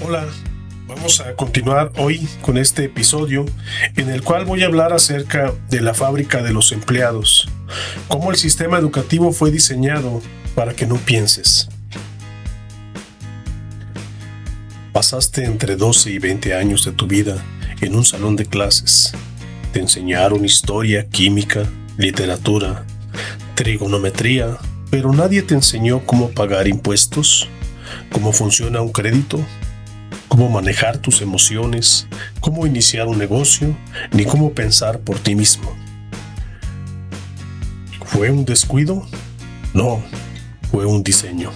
Hola, vamos a continuar hoy con este episodio en el cual voy a hablar acerca de la fábrica de los empleados, cómo el sistema educativo fue diseñado para que no pienses. Pasaste entre 12 y 20 años de tu vida en un salón de clases. Te enseñaron historia, química, literatura, trigonometría, pero nadie te enseñó cómo pagar impuestos, cómo funciona un crédito, cómo manejar tus emociones, cómo iniciar un negocio, ni cómo pensar por ti mismo. ¿Fue un descuido? No, fue un diseño.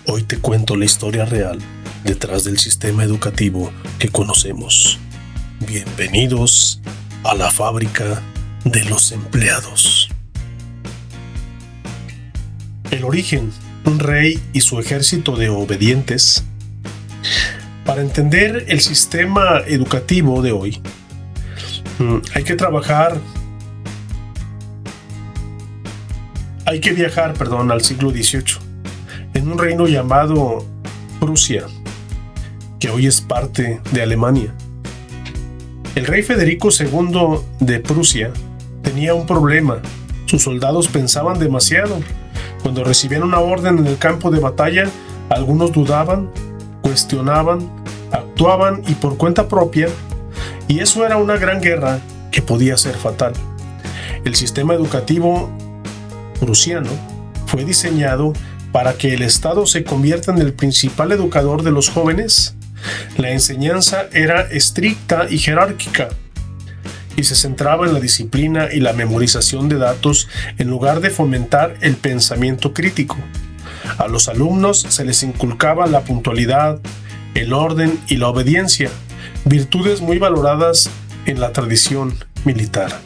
Hoy te cuento la historia real detrás del sistema educativo que conocemos. Bienvenidos a la fábrica de los empleados. El origen, un rey y su ejército de obedientes. Para entender el sistema educativo de hoy, hay que viajar al siglo XVIII, en un reino llamado Prusia, que hoy es parte de Alemania. El rey Federico II de Prusia tenía un problema. Sus soldados pensaban demasiado. Cuando recibían una orden en el campo de batalla, algunos dudaban, cuestionaban, actuaban y por cuenta propia, y eso era una gran guerra que podía ser fatal. El sistema educativo prusiano fue diseñado para que el Estado se convierta en el principal educador de los jóvenes. La enseñanza era estricta y jerárquica, y se centraba en la disciplina y la memorización de datos en lugar de fomentar el pensamiento crítico. A los alumnos se les inculcaba la puntualidad, el orden y la obediencia, virtudes muy valoradas en la tradición militar.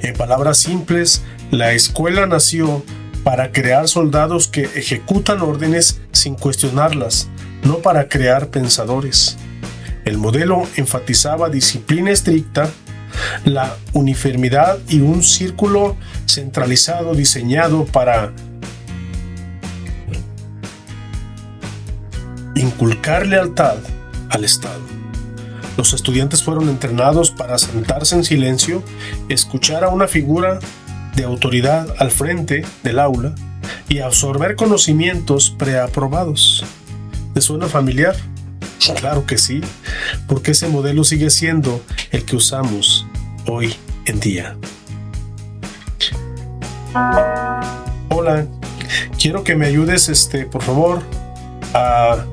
En palabras simples, la escuela nació para crear soldados que ejecutan órdenes sin cuestionarlas, no para crear pensadores. El modelo enfatizaba disciplina estricta, la uniformidad y un círculo centralizado diseñado para inculcar lealtad al Estado. Los estudiantes fueron entrenados para sentarse en silencio, escuchar a una figura de autoridad al frente del aula y absorber conocimientos preaprobados. ¿Te suena familiar? Claro que sí, porque ese modelo sigue siendo el que usamos hoy en día. Hola, quiero que me ayudes, por favor, a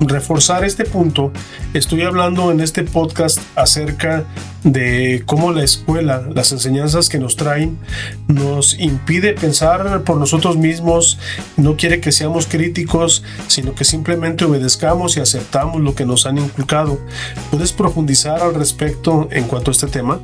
reforzar este punto. Estoy hablando en este podcast acerca de cómo la escuela, las enseñanzas que nos traen, nos impide pensar por nosotros mismos, no quiere que seamos críticos, sino que simplemente obedezcamos y aceptamos lo que nos han inculcado. ¿Puedes profundizar al respecto en cuanto a este tema?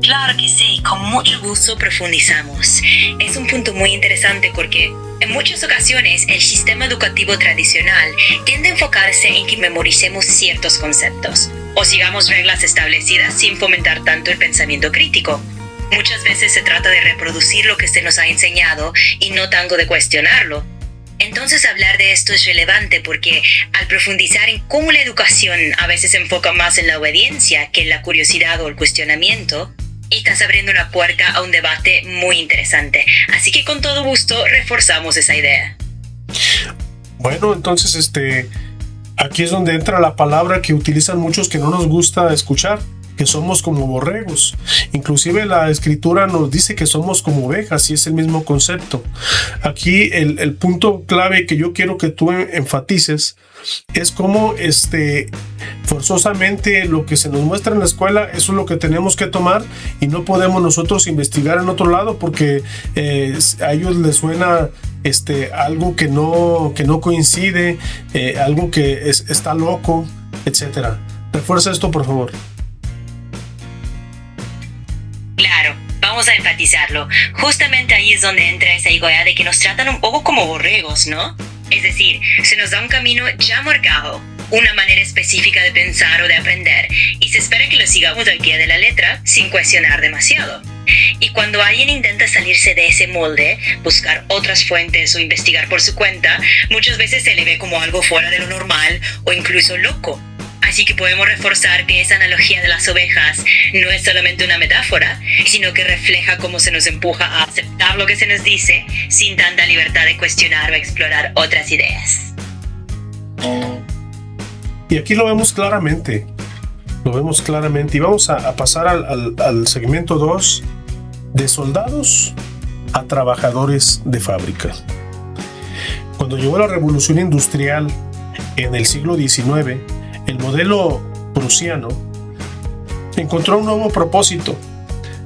Claro que sí, con mucho gusto profundizamos. Es un punto muy interesante porque en muchas ocasiones el sistema educativo tradicional tiende a enfocarse en que memoricemos ciertos conceptos o sigamos reglas establecidas sin fomentar tanto el pensamiento crítico. Muchas veces se trata de reproducir lo que se nos ha enseñado y no tanto de cuestionarlo. Entonces hablar de esto es relevante porque al profundizar en cómo la educación a veces se enfoca más en la obediencia que en la curiosidad o el cuestionamiento, estás abriendo una puerta a un debate muy interesante. Así que con todo gusto reforzamos esa idea. Bueno, entonces aquí es donde entra la palabra que utilizan muchos que no nos gusta escuchar, que somos como borregos. Inclusive la escritura nos dice que somos como ovejas y es el mismo concepto. Aquí el punto clave que yo quiero que tú enfatices es cómo forzosamente lo que se nos muestra en la escuela, eso es lo que tenemos que tomar y no podemos nosotros investigar en otro lado porque a ellos les suena algo que no coincide, algo que está loco, etc. Refuerza esto, por favor. Claro, vamos a enfatizarlo. Justamente ahí es donde entra esa idea de que nos tratan un poco como borregos, ¿no? Es decir, se nos da un camino ya marcado, una manera específica de pensar o de aprender, y se espera que lo sigamos al pie de la letra sin cuestionar demasiado. Y cuando alguien intenta salirse de ese molde, buscar otras fuentes o investigar por su cuenta, muchas veces se le ve como algo fuera de lo normal o incluso loco. Así que podemos reforzar que esa analogía de las ovejas no es solamente una metáfora, sino que refleja cómo se nos empuja a aceptar lo que se nos dice sin tanta libertad de cuestionar o explorar otras ideas. Y aquí lo vemos claramente. Y vamos a pasar al segmento 2, de soldados a trabajadores de fábrica. Cuando llegó la revolución industrial en el siglo XIX, el modelo prusiano encontró un nuevo propósito.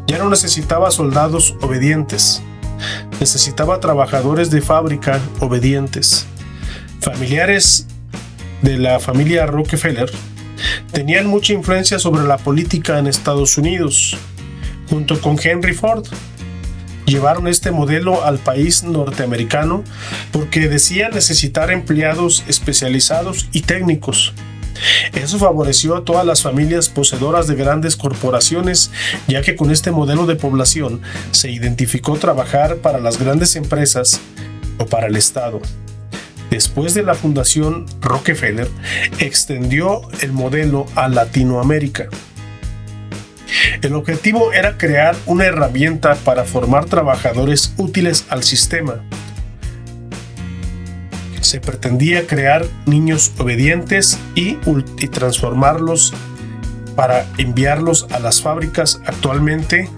Ya no necesitaba soldados obedientes, necesitaba trabajadores de fábrica obedientes. Familiares de la familia Rockefeller tenían mucha influencia sobre la política en Estados Unidos. Junto con Henry Ford, llevaron este modelo al país norteamericano porque decían necesitar empleados especializados y técnicos. Eso favoreció a todas las familias poseedoras de grandes corporaciones, ya que con este modelo de población se identificó trabajar para las grandes empresas o para el Estado. Después de la fundación, Rockefeller extendió el modelo a Latinoamérica. El objetivo era crear una herramienta para formar trabajadores útiles al sistema. Se pretendía crear niños obedientes y transformarlos para enviarlos a las fábricas. Actualmente,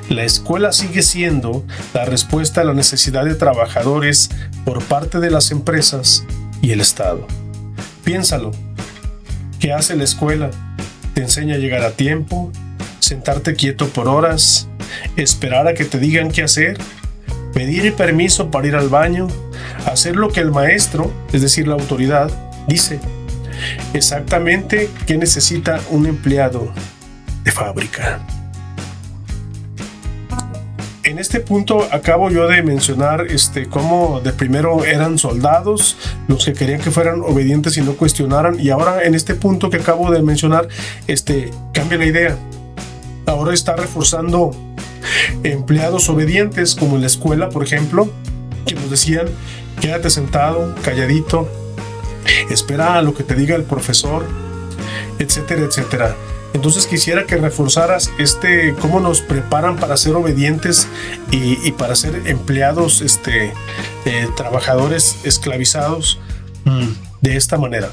la escuela sigue siendo la respuesta a la necesidad de trabajadores por parte de las empresas y el Estado. Piénsalo. ¿Qué hace la escuela? Te enseña a llegar a tiempo, sentarte quieto por horas, esperar a que te digan qué hacer, pedir permiso para ir al baño, hacer lo que el maestro, es decir, la autoridad, dice. Exactamente qué necesita un empleado de fábrica. En este punto acabo yo de mencionar cómo de primero eran soldados los que querían que fueran obedientes y no cuestionaran, y ahora en este punto que acabo de mencionar cambia la idea. Ahora está reforzando empleados obedientes, como en la escuela, por ejemplo, que nos decían: quédate sentado, calladito, espera a lo que te diga el profesor, etcétera, etcétera. Entonces quisiera que reforzaras cómo nos preparan para ser obedientes y para ser empleados, trabajadores esclavizados de esta manera.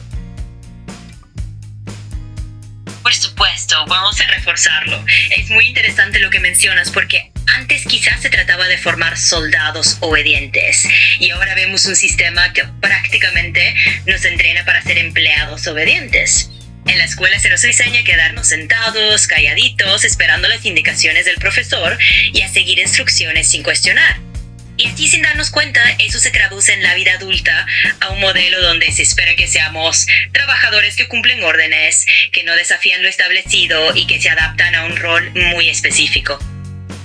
Por supuesto, vamos a reforzarlo. Es muy interesante lo que mencionas porque antes quizás se trataba de formar soldados obedientes y ahora vemos un sistema que prácticamente nos entrena para ser empleados obedientes. En la escuela se nos enseña a quedarnos sentados, calladitos, esperando las indicaciones del profesor y a seguir instrucciones sin cuestionar. Y así, sin darnos cuenta, eso se traduce en la vida adulta a un modelo donde se espera que seamos trabajadores que cumplen órdenes, que no desafían lo establecido y que se adaptan a un rol muy específico.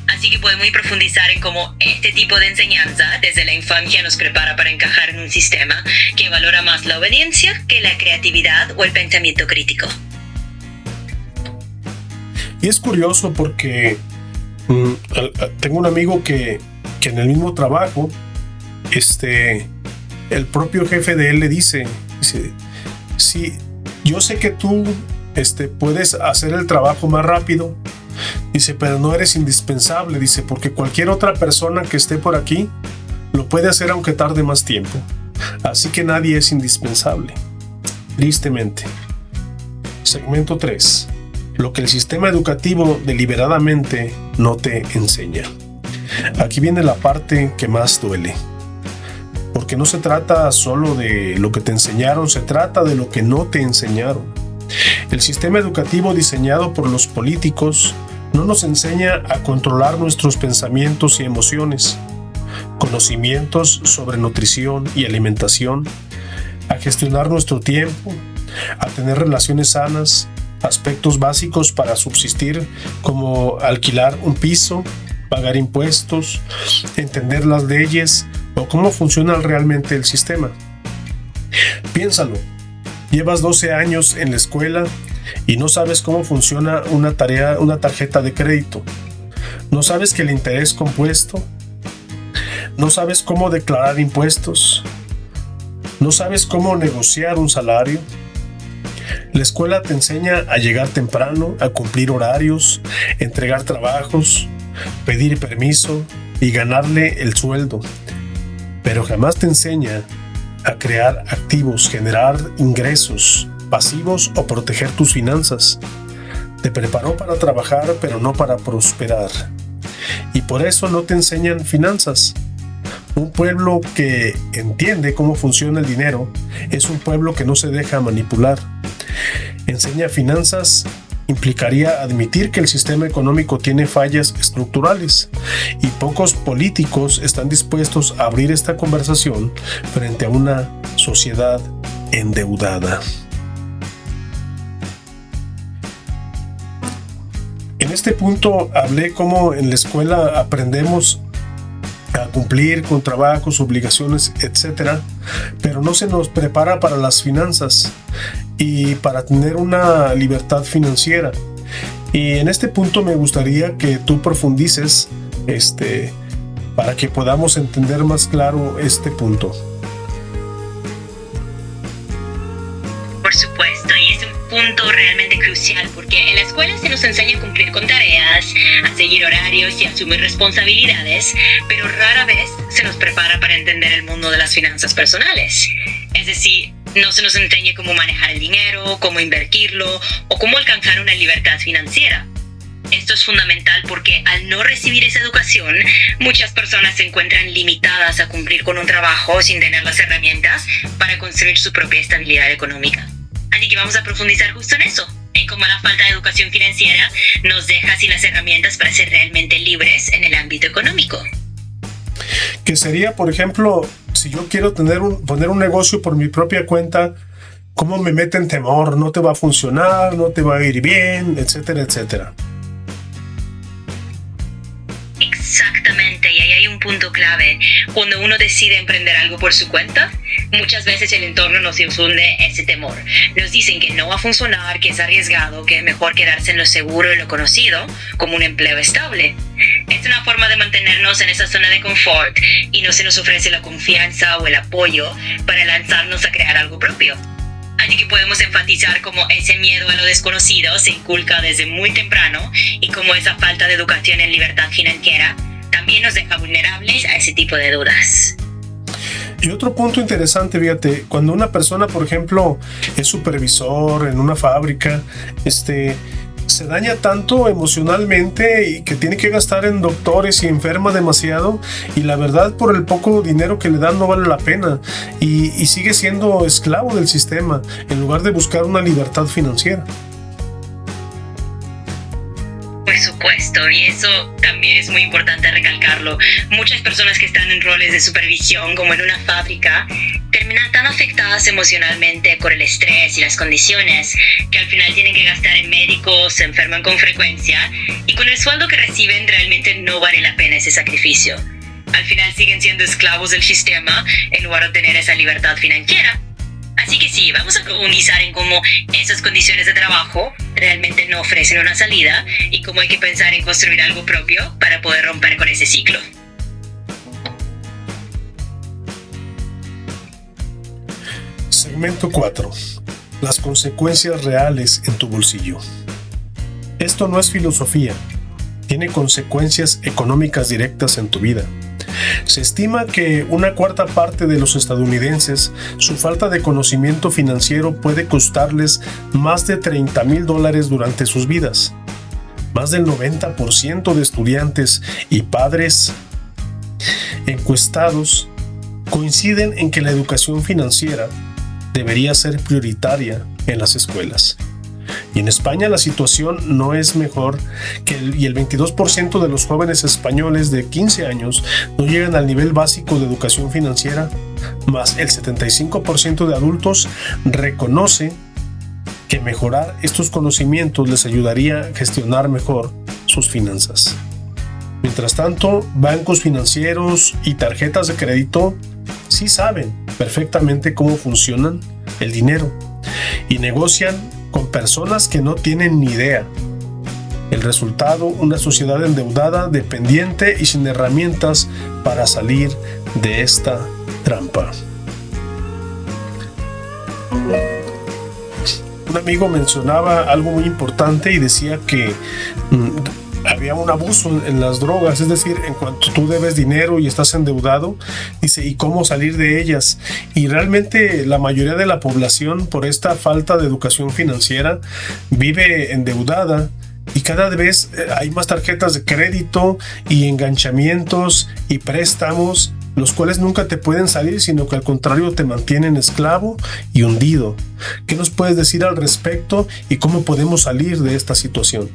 Así que podemos profundizar en cómo este tipo de enseñanza desde la infancia nos prepara para encajar en un sistema que valora más la obediencia que la creatividad o el pensamiento crítico. Y es curioso porque tengo un amigo que en el mismo trabajo, el propio jefe de él le dice, sí, yo sé que tú puedes hacer el trabajo más rápido, dice, pero no eres indispensable, dice, porque cualquier otra persona que esté por aquí lo puede hacer aunque tarde más tiempo. Así que nadie es indispensable. Tristemente. Segmento 3. Lo que el sistema educativo deliberadamente no te enseña. Aquí viene la parte que más duele. Porque no se trata solo de lo que te enseñaron, se trata de lo que no te enseñaron. El sistema educativo diseñado por los políticos no nos enseña a controlar nuestros pensamientos y emociones, conocimientos sobre nutrición y alimentación, a gestionar nuestro tiempo, a tener relaciones sanas, aspectos básicos para subsistir como alquilar un piso, pagar impuestos, entender las leyes o cómo funciona realmente el sistema. Piénsalo. Llevas 12 años en la escuela y no sabes cómo funciona una tarjeta de crédito. ¿No sabes que el interés compuesto? ¿No sabes cómo declarar impuestos? ¿No sabes cómo negociar un salario? La escuela te enseña a llegar temprano, a cumplir horarios, entregar trabajos, pedir permiso y ganarle el sueldo. Pero jamás te enseña a crear activos, generar ingresos pasivos o proteger tus finanzas. Te preparó para trabajar, pero no para prosperar. Y por eso no te enseñan finanzas. Un pueblo que entiende cómo funciona el dinero es un pueblo que no se deja manipular. Enseña finanzas implicaría admitir que el sistema económico tiene fallas estructurales y pocos políticos están dispuestos a abrir esta conversación frente a una sociedad endeudada. En este punto hablé cómo en la escuela aprendemos a cumplir con trabajos, obligaciones, etc., pero no se nos prepara para las finanzas y para tener una libertad financiera. Y en este punto me gustaría que tú profundices para que podamos entender más claro este punto. Por supuesto, y es un punto realmente crucial porque en la escuela se nos enseña a cumplir con tareas, a seguir horarios y a asumir responsabilidades, pero rara vez se nos prepara para entender el mundo de las finanzas personales. Es decir, no se nos enseña cómo manejar el dinero, cómo invertirlo o cómo alcanzar una libertad financiera. Esto es fundamental porque al no recibir esa educación, muchas personas se encuentran limitadas a cumplir con un trabajo sin tener las herramientas para construir su propia estabilidad económica. Así que vamos a profundizar justo en eso, en cómo la falta de educación financiera nos deja sin las herramientas para ser realmente libres en el ámbito económico. Que sería, por ejemplo, si yo quiero poner un negocio por mi propia cuenta, ¿cómo me meten temor? No te va a funcionar, no te va a ir bien, etcétera, etcétera. Exactamente, y ahí hay un punto clave. Cuando uno decide emprender algo por su cuenta, muchas veces el entorno nos infunde ese temor. Nos dicen que no va a funcionar, que es arriesgado, que es mejor quedarse en lo seguro y lo conocido, como un empleo estable. Es una forma de mantenernos en esa zona de confort y no se nos ofrece la confianza o el apoyo para lanzarnos a crear algo propio. Así que podemos enfatizar cómo ese miedo a lo desconocido se inculca desde muy temprano y cómo esa falta de educación en libertad financiera también nos deja vulnerables a ese tipo de dudas. Y otro punto interesante, fíjate, cuando una persona, por ejemplo, es supervisor en una fábrica, se daña tanto emocionalmente y que tiene que gastar en doctores y enferma demasiado, y la verdad por el poco dinero que le dan no vale la pena y sigue siendo esclavo del sistema en lugar de buscar una libertad financiera. Por supuesto, y eso también es muy importante recalcarlo. Muchas personas que están en roles de supervisión, como en una fábrica, terminan tan afectadas emocionalmente por el estrés y las condiciones que al final tienen que gastar en médicos, se enferman con frecuencia y con el sueldo que reciben realmente no vale la pena ese sacrificio. Al final siguen siendo esclavos del sistema en lugar de tener esa libertad financiera. Así que sí, vamos a profundizar en cómo esas condiciones de trabajo realmente no ofrecen una salida y cómo hay que pensar en construir algo propio para poder romper con ese ciclo. Segmento 4. Las consecuencias reales en tu bolsillo. Esto no es filosofía, tiene consecuencias económicas directas en tu vida. Se estima que una cuarta parte de los estadounidenses, su falta de conocimiento financiero puede costarles más de $30,000 durante sus vidas. Más del 90% de estudiantes y padres encuestados coinciden en que la educación financiera debería ser prioritaria en las escuelas. Y en España la situación no es mejor y el 22% de los jóvenes españoles de 15 años no llegan al nivel básico de educación financiera, más el 75% de adultos reconoce que mejorar estos conocimientos les ayudaría a gestionar mejor sus finanzas. Mientras tanto, bancos financieros y tarjetas de crédito sí saben perfectamente cómo funcionan el dinero y negocian con personas que no tienen ni idea. El resultado, una sociedad endeudada, dependiente y sin herramientas para salir de esta trampa. Un amigo mencionaba algo muy importante y decía que había un abuso en las drogas, es decir, en cuanto tú debes dinero y estás endeudado, dice, ¿y cómo salir de ellas? Y realmente la mayoría de la población, por esta falta de educación financiera, vive endeudada. Y cada vez hay más tarjetas de crédito y enganchamientos y préstamos, los cuales nunca te pueden salir, sino que al contrario te mantienen esclavo y hundido. ¿Qué nos puedes decir al respecto y cómo podemos salir de esta situación?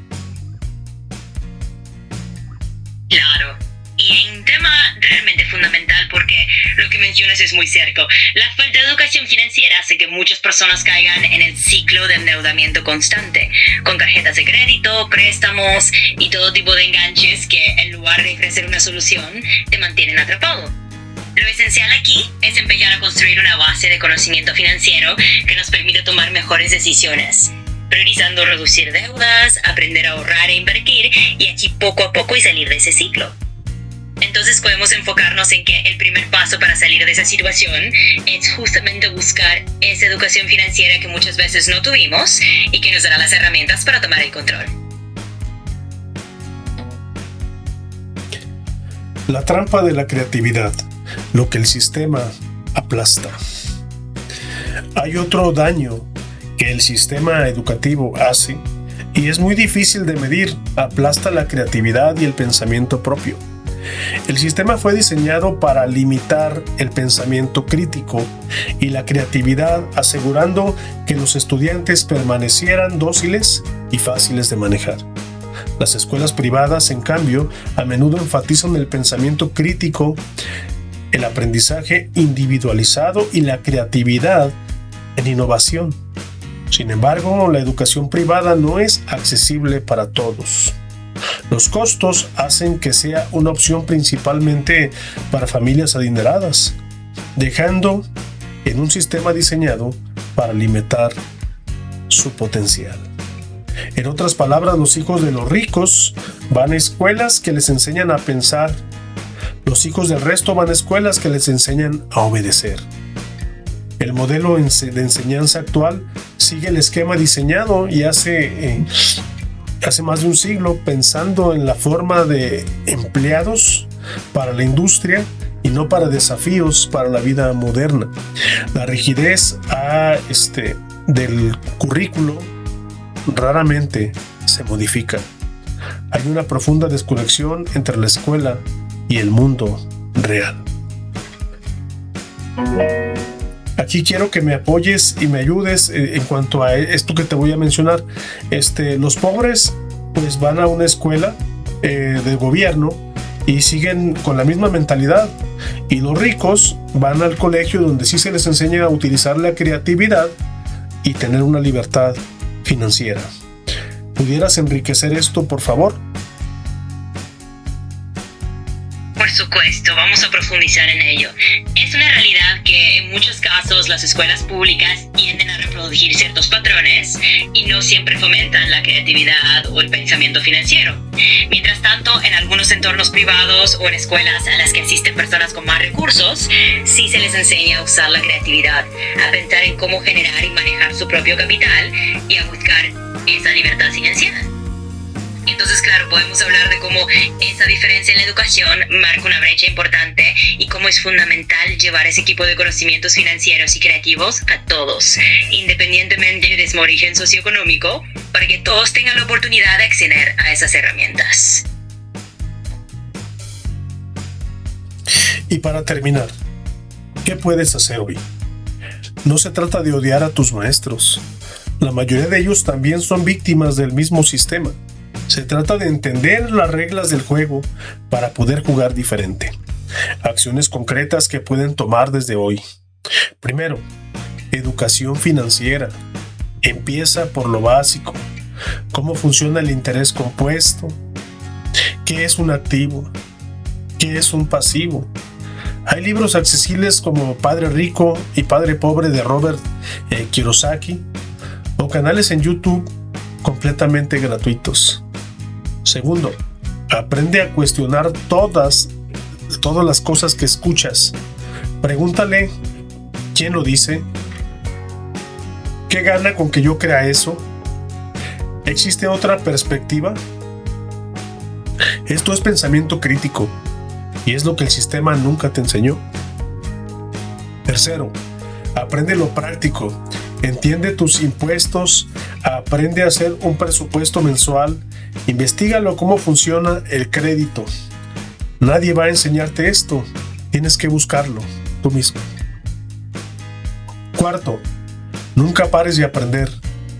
Claro, y hay un tema realmente fundamental porque lo que mencionas es muy cierto. La falta de educación financiera hace que muchas personas caigan en el ciclo de endeudamiento constante, con tarjetas de crédito, préstamos y todo tipo de enganches que, en lugar de ofrecer una solución, te mantienen atrapado. Lo esencial aquí es empezar a construir una base de conocimiento financiero que nos permita tomar mejores decisiones, priorizando reducir deudas, aprender a ahorrar e invertir, y aquí poco a poco y salir de ese ciclo. Entonces podemos enfocarnos en que el primer paso para salir de esa situación es justamente buscar esa educación financiera que muchas veces no tuvimos y que nos dará las herramientas para tomar el control. La trampa de la creatividad, lo que el sistema aplasta. Hay otro daño que el sistema educativo hace y es muy difícil de medir: aplasta la creatividad y el pensamiento propio. El sistema fue diseñado para limitar el pensamiento crítico y la creatividad, asegurando que los estudiantes permanecieran dóciles y fáciles de manejar. Las escuelas privadas, en cambio, a menudo enfatizan el pensamiento crítico, el aprendizaje individualizado y la creatividad en innovación. Sin embargo, la educación privada no es accesible para todos. Los costos hacen que sea una opción principalmente para familias adineradas, dejando en un sistema diseñado para limitar su potencial. En otras palabras, los hijos de los ricos van a escuelas que les enseñan a pensar. Los hijos del resto van a escuelas que les enseñan a obedecer. El modelo de enseñanza actual sigue el esquema diseñado y hace más de un siglo, pensando en la forma de empleados para la industria y no para desafíos para la vida moderna. La rigidez del currículo raramente se modifica. Hay una profunda desconexión entre la escuela y el mundo real. Aquí quiero que me apoyes y me ayudes en cuanto a esto que te voy a mencionar. Los pobres pues van a una escuela de gobierno y siguen con la misma mentalidad, y los ricos van al colegio donde sí se les enseña a utilizar la creatividad y tener una libertad financiera. ¿Pudieras enriquecer esto, por favor? Por supuesto, vamos a profundizar en ello. Es una realidad que en muchos casos las escuelas públicas tienden a reproducir ciertos patrones y no siempre fomentan la creatividad o el pensamiento financiero. Mientras tanto, en algunos entornos privados o en escuelas a las que asisten personas con más recursos, sí se les enseña a usar la creatividad, a pensar en cómo generar y manejar su propio capital y a buscar esa libertad financiera. Entonces, claro, podemos hablar de cómo esa diferencia en la educación marca una brecha importante y cómo es fundamental llevar ese equipo de conocimientos financieros y creativos a todos, independientemente de su origen socioeconómico, para que todos tengan la oportunidad de acceder a esas herramientas. Y para terminar, ¿qué puedes hacer hoy? No se trata de odiar a tus maestros. La mayoría de ellos también son víctimas del mismo sistema. Se trata de entender las reglas del juego para poder jugar diferente. Acciones concretas que pueden tomar desde hoy. Primero, educación financiera. Empieza por lo básico. ¿Cómo funciona el interés compuesto? ¿Qué es un activo? ¿Qué es un pasivo? Hay libros accesibles como Padre Rico y Padre Pobre de Robert Kiyosaki, o canales en YouTube completamente gratuitos. Segundo, aprende a cuestionar todas las cosas que escuchas. Pregúntale quién lo dice, qué gana con que yo crea eso, ¿existe otra perspectiva? Esto es pensamiento crítico y es lo que el sistema nunca te enseñó. Tercero, aprende lo práctico. Entiende tus impuestos, aprende a hacer un presupuesto mensual, investígalo cómo funciona el crédito. Nadie va a enseñarte esto, tienes que buscarlo tú mismo. Cuarto, nunca pares de aprender.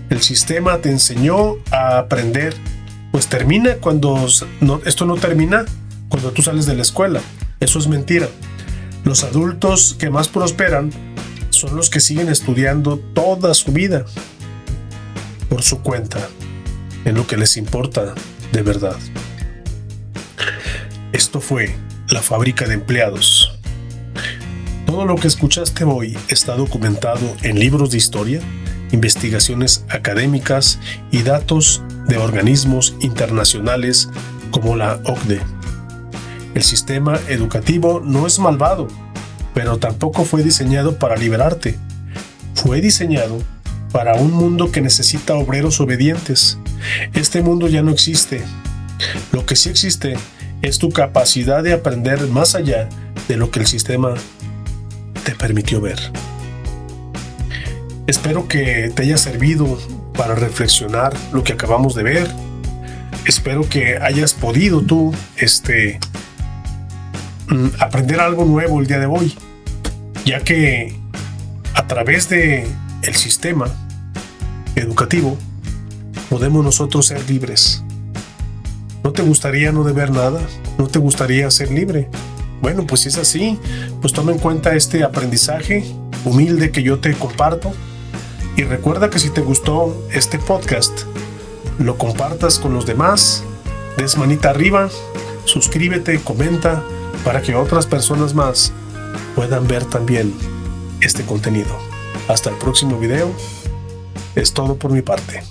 El sistema te enseñó a aprender, pues termina cuando esto no termina cuando tú sales de la escuela. Eso es mentira. Los adultos que más prosperan son los que siguen estudiando toda su vida por su cuenta, en lo que les importa de verdad. Esto fue La Fábrica de Empleados. Todo lo que escuchaste hoy está documentado en libros de historia, investigaciones académicas y datos de organismos internacionales como la OCDE. El sistema educativo no es malvado, pero tampoco fue diseñado para liberarte. Fue diseñado para un mundo que necesita obreros obedientes. Este mundo ya no existe. Lo que sí existe es tu capacidad de aprender más allá de lo que el sistema te permitió ver. Espero que te haya servido para reflexionar lo que acabamos de ver. Espero que hayas podido tú aprender algo nuevo el día de hoy, ya que a través de el sistema educativo podemos nosotros ser libres. ¿No te gustaría no deber nada? ¿No te gustaría ser libre? Bueno, pues si es así, pues toma en cuenta este aprendizaje humilde que yo te comparto, y recuerda que si te gustó este podcast, lo compartas con los demás, des manita arriba, suscríbete, comenta, para que otras personas más puedan ver también este contenido. Hasta el próximo video. Es todo por mi parte.